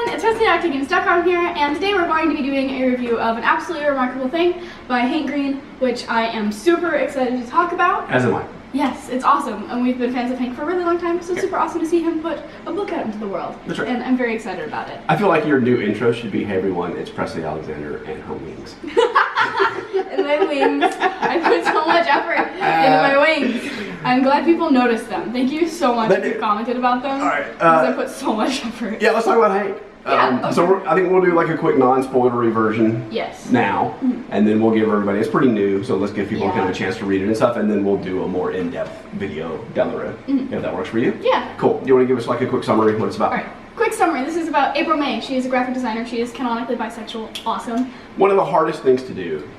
it's Presley at ActingGames.com here, and today we're going to be doing a review of An Absolutely Remarkable Thing by Hank Green, which I am super excited to talk about. As am I. Yes, it's awesome, and we've been fans of Hank for a really long time, so it's super awesome to see him put a book out into the world. That's right. And I'm very excited about it. I feel like your new intro should be, hey everyone, it's Presley Alexander and her wings. And my wings. I put so much effort into my wings. I'm glad people noticed them. Thank you so much if you commented about them. All right. Because I put so much effort. Yeah, let's talk about Hank. Yeah, okay. So I think we'll do like a quick non-spoilery version now, and then we'll give everybody, it's pretty new, so let's give people kind of a chance to read it and stuff, and then we'll do a more in-depth video down the road, if that works for you. Yeah. Cool. You want to give us like a quick summary of what it's about? All right. Quick summary. This is about April May. She is a graphic designer. She is canonically bisexual. Awesome. One of the hardest things to do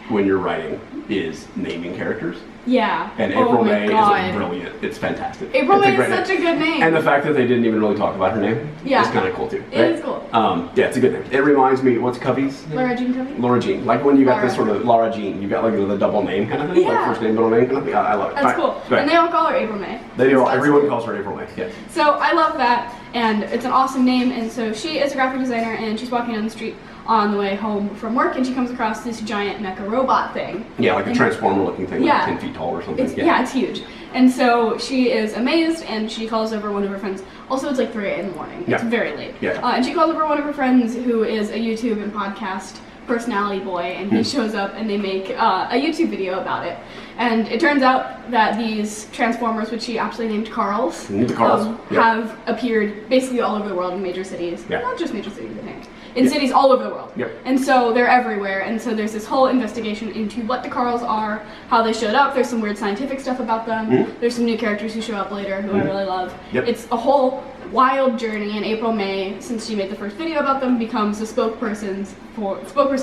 when you're writing is naming characters. Yeah. And April May is brilliant. It's fantastic. April May is such a good name. And the fact that they didn't even really talk about her name is kind of cool too. Right? It is cool. Yeah, it's a good name. It reminds me, what's Covey's name? Laura Jean Covey? Laura Jean. Like when you got this sort of Laura Jean, you got like the double name kind of thing, like first name, middle name kind of thing. I love it. That's cool. And they all call her April May. They do. Everyone calls her April May. Yeah. So I love that, and it's an awesome name. And so she is a graphic designer, and she's walking down the street on the way home from work, and she comes across this giant mecha robot thing. Yeah, like a transformer looking thing, like 10 feet tall or something. Yeah, it's huge. And so she is amazed, and she calls over one of her friends. Also, it's like 3 in the morning. It's very late. Yeah. And she calls over one of her friends who is a YouTube and podcast personality boy, and he shows up, and they make a YouTube video about it. And it turns out that these Transformers, which she actually named Carls, have appeared basically all over the world in major cities. Yeah. Not just major cities, I think. In cities all over the world. Yep. And so they're everywhere, and so there's this whole investigation into what the Carls are, how they showed up. There's some weird scientific stuff about them. There's some new characters who show up later who I really love. Yep. It's a whole wild journey, and April May, since she made the first video about them, becomes the spokesperson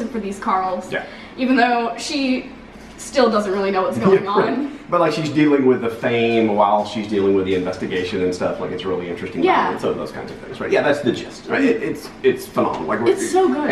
for these Carls. Yeah. Even though she still doesn't really know what's going on. But like she's dealing with the fame while she's dealing with the investigation and stuff. Like it's really interesting. Yeah. So those kinds of things, right? Yeah, that's the gist, right? It's phenomenal. Like it's so good.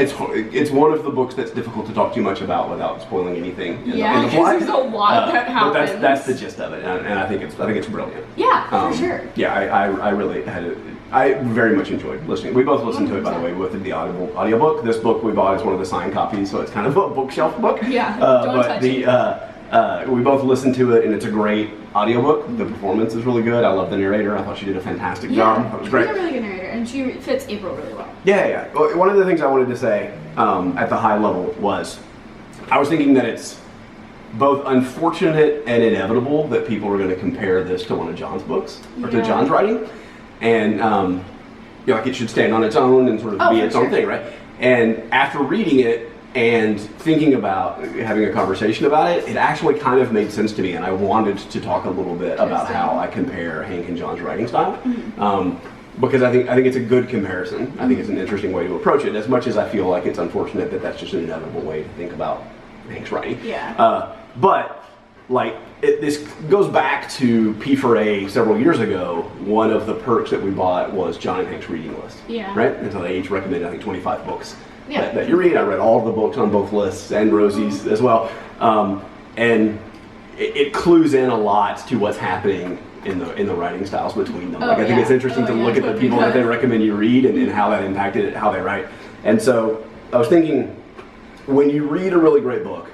It's one of the books that's difficult to talk too much about without spoiling anything. In the because there's a lot that happens. But that's the gist of it, and I think it's brilliant. Yeah, for sure. Yeah, I really had it. I very much enjoyed listening. We both listened to it, by the way, with the audiobook. This book we bought is one of the signed copies, so it's kind of a bookshelf book. Yeah, don't touch it. We both listened to it, and it's a great audiobook. The performance is really good. I love the narrator. I thought she did a fantastic job. That was great. She's a really good narrator, and she fits April really well. Yeah. Well, one of the things I wanted to say at the high level was I was thinking that it's both unfortunate and inevitable that people are going to compare this to one of John's books, or to John's writing. And like it should stand on its own and sort of be its own thing, right? And after reading it and thinking about having a conversation about it, it actually kind of made sense to me, and I wanted to talk a little bit about how I compare Hank and John's writing style, because I think it's a good comparison. I think it's an interesting way to approach it, as much as I feel like it's unfortunate that that's just an inevitable way to think about Hank's writing. Yeah. But like this goes back to P4A several years ago. One of the perks that we bought was John and Hank's reading list. Yeah. Right? And so they each recommended, I think, 25 books that you read. I read all of the books on both lists, and Rosie's as well. And it clues in a lot to what's happening in the writing styles between them. I think it's interesting to look at the people that they recommend you read and how that impacted how they write. And so I was thinking, when you read a really great book,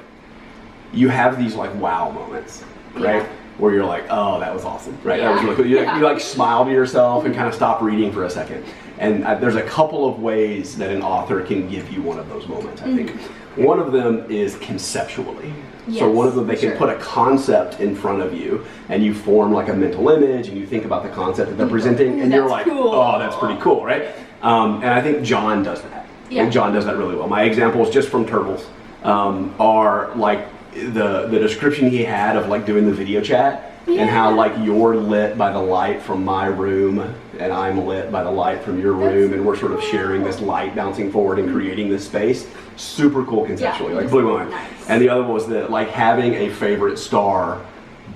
you have these like wow moments, right? Where you're like, oh, that was awesome, right? That was really cool. You like smile to yourself and kind of stop reading for a second. And there's a couple of ways that an author can give you one of those moments, I think. One of them is conceptually. So one of them, they can put a concept in front of you, and you form like a mental image, and you think about the concept that they're presenting, and you're like, oh, that's pretty cool, right? And I think John does that. And John does that really well. My examples, just from Turtles, are like the description he had of like doing the video chat, and how like you're lit by the light from my room, and I'm lit by the light from your room, and we're sort of sharing this light bouncing forward and creating this space. Super cool conceptually, like blew my mind. Nice. And the other was that like having a favorite star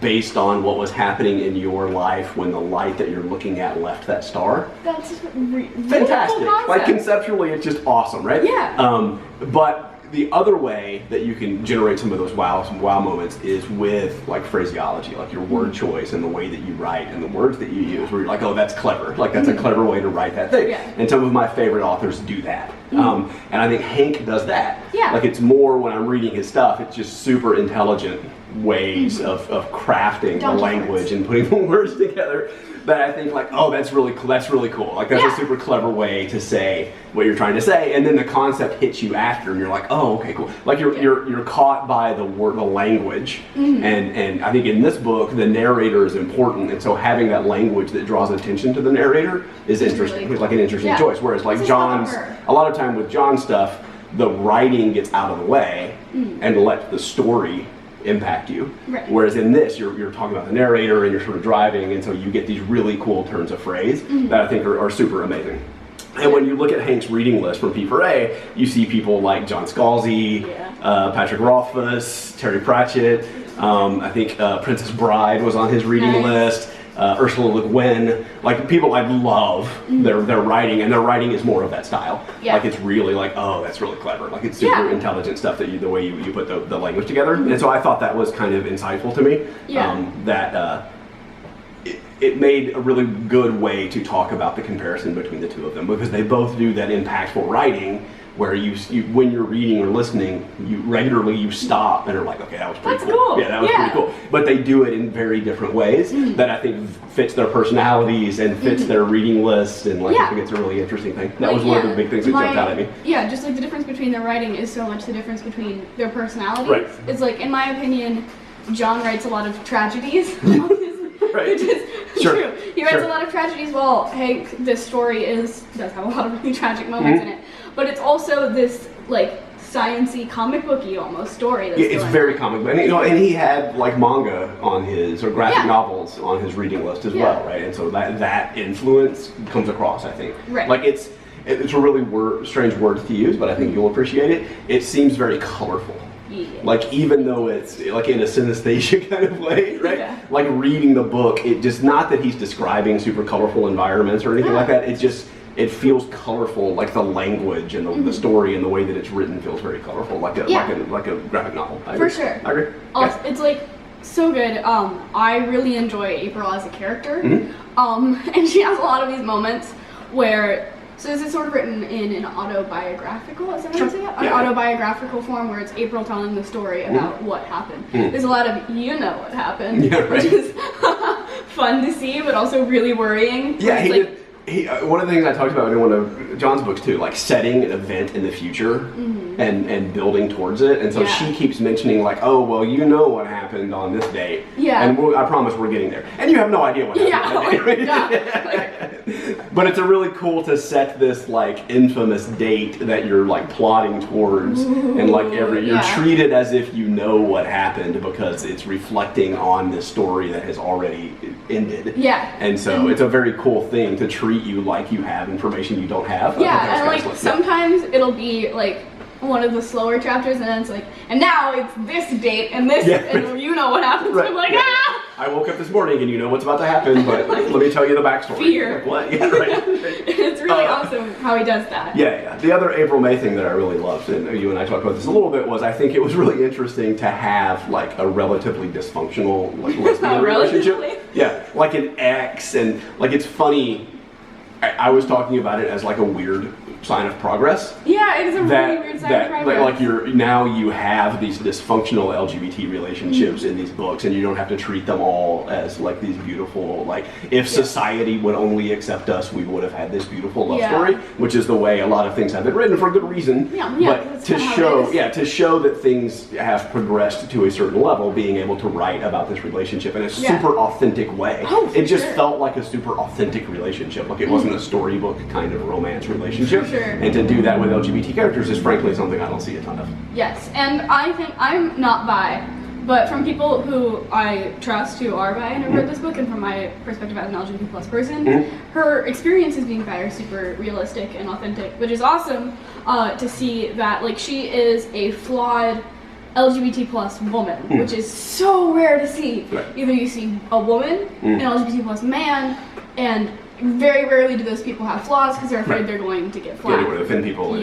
based on what was happening in your life when the light that you're looking at left that star. That's fantastic. Like conceptually, it's just awesome, right? Yeah. But the other way that you can generate some of those wow moments is with like phraseology, like your word choice and the way that you write and the words that you use, where you're like, oh, that's clever. Like that's a clever way to write that thing. Yeah. And some of my favorite authors do that. And I think Hank does that. Yeah. Like it's more when I'm reading his stuff, it's just super intelligent ways of crafting the language and putting the words together that I think like, oh, that's really cool. Like that's a super clever way to say what you're trying to say, and then the concept hits you after, and you're like, oh, okay, cool. Like you're caught by the language, and I think in this book the narrator is important, and so having that language that draws attention to the narrator is interesting. Really, it's like an interesting choice. Whereas like John's, a lot of time with John's stuff, the writing gets out of the way and let the story impact you. Right. Whereas in this, you're talking about the narrator and you're sort of driving, and so you get these really cool turns of phrase that I think are super amazing. And when you look at Hank's reading list from P4A, you see people like John Scalzi, Patrick Rothfuss, Terry Pratchett. I think Princess Bride was on his reading list. Ursula Le Guin, like people I love their writing, and their writing is more of that style. Yeah. Like it's really like, oh, that's really clever. Like it's super intelligent stuff that the way you put the language together. And so I thought that was kind of insightful to me. Yeah. That it made a really good way to talk about the comparison between the two of them, because they both do that impactful writing where you when you're reading or listening, you stop and are like, okay, that was pretty cool. Yeah, that was pretty cool. But they do it in very different ways that I think fits their personalities and fits their reading list, and like I think it's a really interesting thing. That was one of the big things that jumped out at me. Yeah, just like the difference between their writing is so much the difference between their personalities. Right. It's like, in my opinion, John writes a lot of tragedies. Which is true. He writes a lot of tragedies, while Hank, this story does have a lot of really tragic moments in it. But it's also this like science-y, comic booky almost story. That's it's very comic book, and he had like manga on his, or graphic novels on his reading list as well, right? And so that influence comes across, I think. Right. Like it's a really strange word to use, but I think you'll appreciate it. It seems very colorful. Yeah. Like even though it's like in a synesthesia kind of way, right? Yeah. Like reading the book, it just, not that he's describing super colorful environments or anything like that. It feels colorful, like the language and the story and the way that it's written feels very colorful, like a graphic novel. For sure. I agree. Also, it's like so good. I really enjoy April as a character, and she has a lot of these moments where. So this is sort of written in an autobiographical, is that what I'm saying? An autobiographical form, where it's April telling the story about what happened. There's a lot of what happened, which is fun to see, but also really worrying. Yeah, one of the things I talked about in one of John's books too, like setting an event in the future and building towards it. And so she keeps mentioning like, oh, well, you know what happened on this date. Yeah. And I promise we're getting there. And you have no idea what happened on that date. But it's really cool to set this like infamous date that you're like plotting towards, and like you're treated as if you know what happened, because it's reflecting on this story that has already ended. Yeah. And so it's a very cool thing to treat you like you have information you don't have. Yeah, and like sometimes it'll be like one of the slower chapters, and then it's like, and now it's this date and this, and you know what happens. Right. I'm like, I woke up this morning and you know what's about to happen, but let me tell you the backstory. Fear. Like, what? Yeah, right. It's really awesome how he does that. Yeah. The other April May thing that I really loved, and you and I talked about this a little bit, was I think it was really interesting to have like a relatively dysfunctional lesbian relationship. Yeah, like an ex, and like it's funny. I was talking about it as like a weird sign of progress. Yeah, it's a really weird sign of progress. Like you have these dysfunctional LGBT relationships in these books, and you don't have to treat them all as like these beautiful, like if society would only accept us, we would have had this beautiful love story, which is the way a lot of things have been written for good reason. But to show that things have progressed to a certain level, being able to write about this relationship in a super authentic way. It just felt like a super authentic relationship. Like it wasn't a storybook kind of romance relationship. And to do that with LGBT characters is frankly something I don't see a ton of. Yes, and I think I'm not bi, but from people who I trust who are bi and have read this book, and from my perspective as an LGBT plus person, her experience as being bi are super realistic and authentic, which is awesome to see that like she is a flawed LGBT plus woman, which is so rare to see. Right. Either you see a woman, an LGBT plus man, and very rarely do those people have flaws because they're afraid they're going to get flagged. Yeah, they would offend people.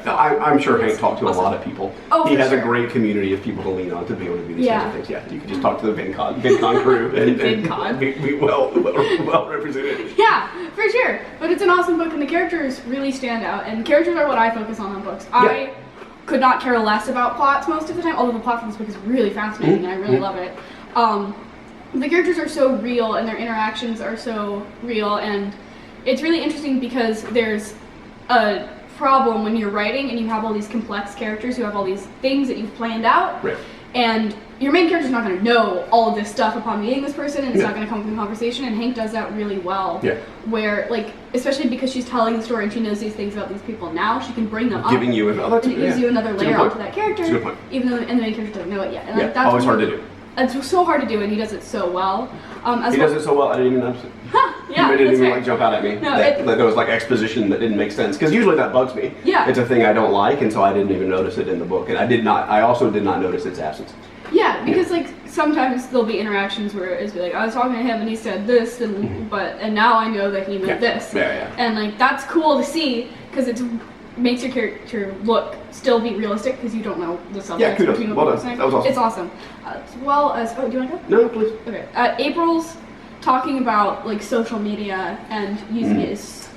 I'm sure Hank talked to a lot of people. Oh, he has sure. a great community of people to lean on to be able to do these kinds of things. Yeah, you could just talk to the VidCon crew and be well represented. Yeah, for sure. But it's an awesome book, and the characters really stand out. And characters are what I focus on books. I could not care less about plots most of the time, although the plot for this book is really fascinating, and I really love it. The characters are so real, and their interactions are so real, and it's really interesting because there's a problem when you're writing and you have all these complex characters who have all these things that you've planned out, and your main character's not going to know all of this stuff upon meeting this person, and it's not going to come up in conversation, and Hank does that really well, where, like, especially because she's telling the story and she knows these things about these people now, she can bring them up. Giving you another, and it gives you another layer onto that character, even though the main character doesn't know it yet. And like, that's always hard to do. It's so hard to do, and he does it so well. He does it so well, I didn't even notice it. Yeah, it didn't even like jump out at me. No, that there was like exposition that didn't make sense, because usually that bugs me. Yeah. It's a thing I don't like, and so I didn't even notice it in the book, and I also did not notice its absence. Yeah, because like sometimes there'll be interactions where it's be like, I was talking to him and he said this, and now I know that he meant this. And like that's cool to see because it makes your character still be realistic because you don't know the subject. Yeah, kudos. Well done. That was awesome. It's awesome. As well as, do you want to go? No, please. Okay. April's talking about like social media and using it is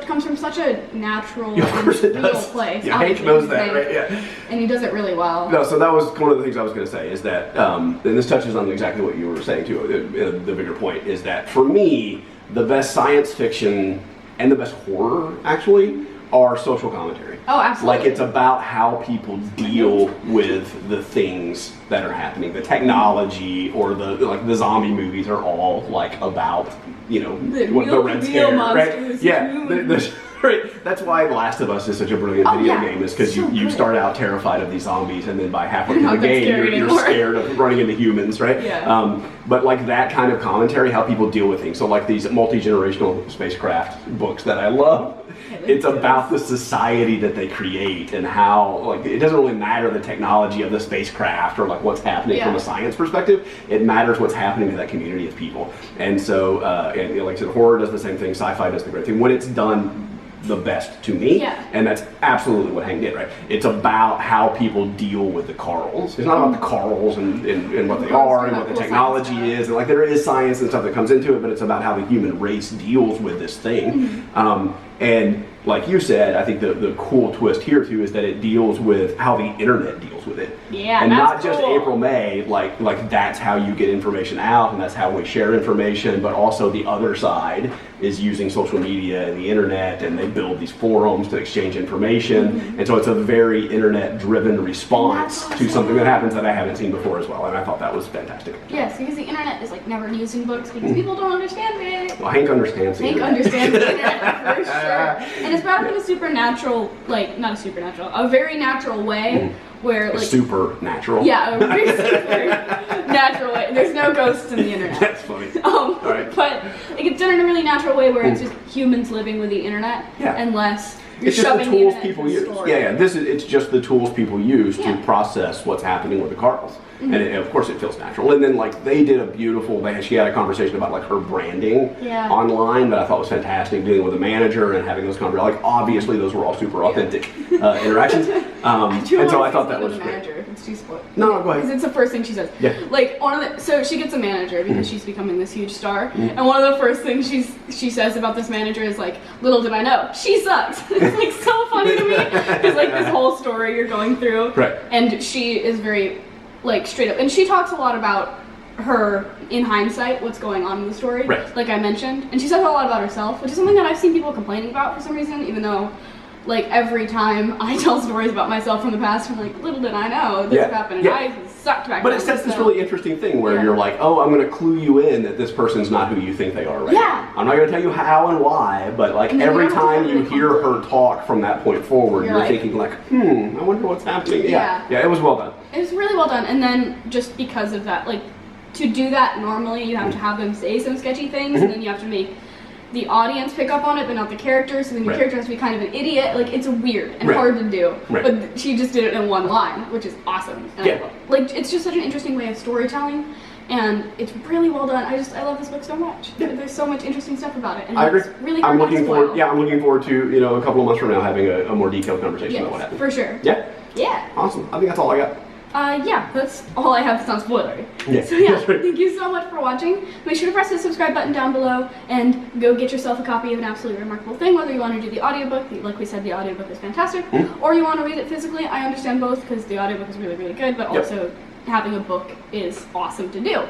comes from such a natural and real place. Yeah, Hank knows that, right? Yeah. And he does it really well. No, so that was one of the things I was going to say is that, and this touches on exactly what you were saying too, the bigger point, is that for me, the best science fiction and the best horror, actually, are social commentary. Oh, absolutely. Like, it's about how people deal with the things that are happening. The technology or the zombie movies are all like about, what the Red Scare, right? Yeah, right. That's why Last of Us is such a brilliant video game, is because you start out terrified of these zombies, and then by halfway through the game, you're scared of running into humans, right? Yeah. But like that kind of commentary, how people deal with things. So like these multi-generational spacecraft books that I love, it's about the society that they create and how, like, it doesn't really matter the technology of the spacecraft or like what's happening from a science perspective. It matters what's happening to that community of people. And so, like I said, horror does the same thing. Sci-fi does the great thing when it's done the best to me, and that's absolutely what Hank did, right? It's about how people deal with the Carls. It's not about the Carls and what they are and what the technology is, and like there is science and stuff that comes into it, but it's about how the human race deals with this thing. And like you said, I think the cool twist here too is that it deals with how the internet deals with it. Yeah, and not just April May, like that's how you get information out and that's how we share information, but also the other side is using social media and the internet, and they build these forums to exchange information. And so it's a very internet driven response to something that happens that I haven't seen before as well, and I thought that was fantastic. Yes, because the internet is like never using books because people don't understand it. Well, Hank understands the internet. Understands the internet for sure. And it's about in a supernatural, like not a supernatural, a very natural way where like supernatural. Yeah, a very supernatural way. There's no ghosts in the internet. That's funny. But like it's done in a really natural way where it's just humans living with the internet, unless you're it's just the shoving tools the people use. story. It's just the tools people use to process what's happening with the Carls. And of course it feels natural. And then like they did a beautiful, she had a conversation about like her branding online that I thought was fantastic, dealing with a manager and having those conversations. Like obviously those were all super authentic interactions. And so I thought that was great. It's too spoiled. No, go ahead. Because it's the first thing she says. Yeah. Like so she gets a manager because she's becoming this huge star. And one of the first things she says about this manager is like, little did I know, she sucks. It's like so funny to me. Because like this whole story you're going through. Right. And she is very like straight up, and she talks a lot about her in hindsight what's going on in the story, like I mentioned, and she says a lot about herself, which is something that I've seen people complaining about for some reason, even though like every time I tell stories about myself from the past, I'm like, little did I know this happened, and I sucked back then. But it sets this really interesting thing where you're like, oh, I'm going to clue you in that this person's not who you think they are right now. I'm not going to tell you how and why, but like every time you hear her talk from that point forward, you're thinking like, I wonder what's happening. Yeah, it was well done. It was really well done, and then just because of that, like, to do that normally, you have to have them say some sketchy things, and then you have to make the audience pick up on it, but not the character, so then your character has to be kind of an idiot. Like, it's weird and hard to do, but she just did it in one line, which is awesome. And like, it's just such an interesting way of storytelling, and it's really well done. I love this book so much. Yeah. There's so much interesting stuff about it, and I agree. It's really I'm looking forward. Yeah, I'm looking forward to a couple of months from now having a more detailed conversation about what happened. For sure. Yeah. Yeah. Awesome. I think that's all I got. Yeah, that's all I have that's not spoilery. Yeah. So yeah, That's right. thank you so much for watching. Make sure to press the subscribe button down below and go get yourself a copy of An Absolutely Remarkable Thing, whether you want to do the audiobook, like we said, the audiobook is fantastic, or you want to read it physically. I understand both because the audiobook is really, really good, but also having a book is awesome to do.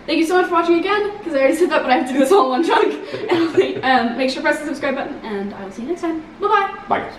Thank you so much for watching again, because I already said that, but I have to do this all in one chunk. And make sure to press the subscribe button, and I will see you next time. Bye-bye. Bye, guys.